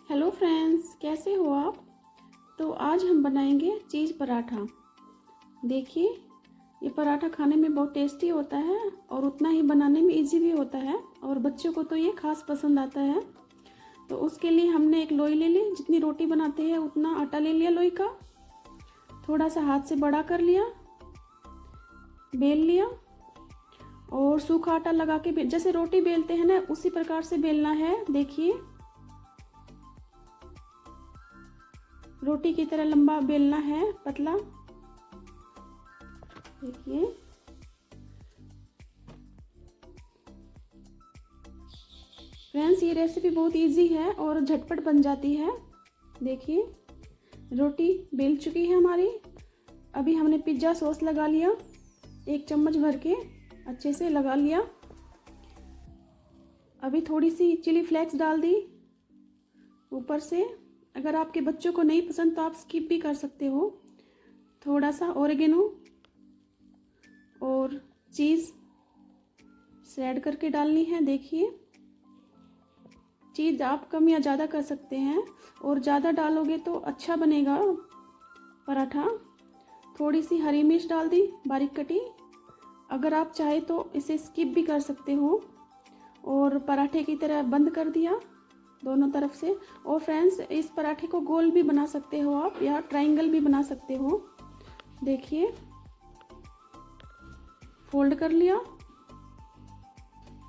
Hello friends, कैसे हो आप। तो आज हम बनाएंगे चीज़ पराठा। देखिए, ये पराठा खाने में बहुत टेस्टी होता है और उतना ही बनाने में इजी भी होता है और बच्चों को तो ये खास पसंद आता है। तो उसके लिए हमने एक लोई ले ली, जितनी रोटी बनाते हैं उतना आटा ले लिया लोई का। थोड़ा सा हाथ से बड़ा कर लिया, बेल लिया और सूखा आटा लगा के जैसे रोटी बेलते हैं ना, उसी प्रकार से बेलना है। देखिए, रोटी की तरह लंबा बेलना है, पतला। देखिए, फ्रेंड्स ये रेसिपी बहुत इजी है और झटपट बन जाती है। देखिए, रोटी बेल चुकी है हमारी। अभी हमने पिज्ज़ा सॉस लगा लिया, 1 चम्मच भर के अच्छे से लगा लिया। अभी थोड़ी सी चिली फ्लेक्स डाल दी ऊपर से। अगर आपके बच्चों को नहीं पसंद तो आप स्किप भी कर सकते हो। थोड़ा सा ओरिगेनो और चीज़ श्रेड करके डालनी है। देखिए, चीज़ आप कम या ज़्यादा कर सकते हैं और ज़्यादा डालोगे तो अच्छा बनेगा पराठा। थोड़ी सी हरी मिर्च डाल दी बारीक कटी। अगर आप चाहे तो इसे स्किप भी कर सकते हो। और पराठे की तरह बंद कर दिया दोनों तरफ से। और फ्रेंड्स, इस पराठे को गोल भी बना सकते हो आप या ट्रायंगल भी बना सकते हो। देखिए, फोल्ड कर लिया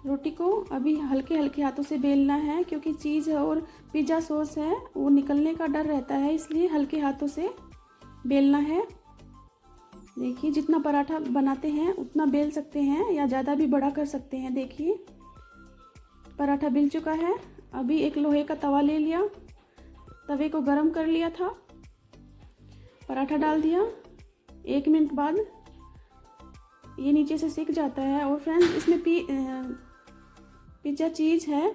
रोटी को। अभी हल्के हल्के हाथों से बेलना है, क्योंकि चीज़ और पिज़्ज़ा सॉस है वो निकलने का डर रहता है, इसलिए हल्के हाथों से बेलना है। देखिए, जितना पराठा बनाते हैं उतना बेल सकते हैं या ज़्यादा भी बड़ा कर सकते हैं। देखिए, पराठा बेल चुका है। अभी एक लोहे का तवा ले लिया, तवे को गरम कर लिया था, पराठा डाल दिया। 1 मिनट बाद ये नीचे से सिक जाता है। और फ्रेंड्स, इसमें पिज़्ज़ा चीज़ है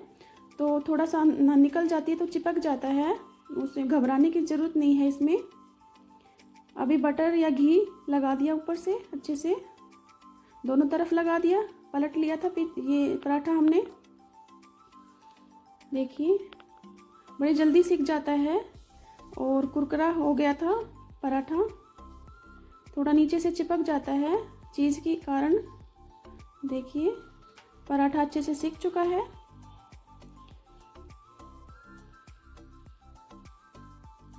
तो थोड़ा सा निकल जाती है तो चिपक जाता है, उसमें घबराने की ज़रूरत नहीं है इसमें। अभी बटर या घी लगा दिया ऊपर से, अच्छे से दोनों तरफ लगा दिया। पलट लिया था ये पराठा हमने। देखिए, बड़ी जल्दी सिक जाता है और कुरकुरा हो गया था पराठा। थोड़ा नीचे से चिपक जाता है चीज़ के कारण। देखिए, पराठा अच्छे से सिक चुका है।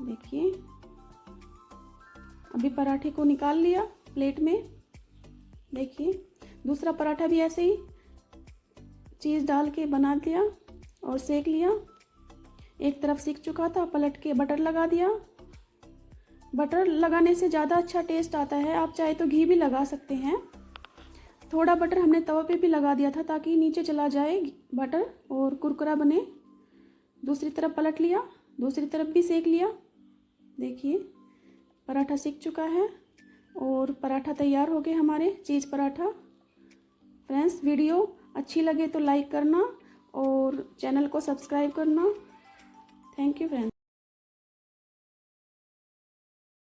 देखिए, अभी पराठे को निकाल लिया प्लेट में। देखिए, दूसरा पराठा भी ऐसे ही चीज़ डाल के बना दिया और सेक लिया। एक तरफ सिक चुका था, पलट के बटर लगा दिया। बटर लगाने से ज़्यादा अच्छा टेस्ट आता है। आप चाहे तो घी भी लगा सकते हैं। थोड़ा बटर हमने तवे पे भी लगा दिया था ताकि नीचे चला जाए बटर और कुरकुरा बने। दूसरी तरफ पलट लिया, दूसरी तरफ भी सेक लिया। देखिए, पराठा सिक चुका है और पराठा तैयार हो गए हमारे चीज़ पराठा। फ्रेंड्स, वीडियो अच्छी लगे तो लाइक करना और चैनल को सब्सक्राइब करना। Thank you friends.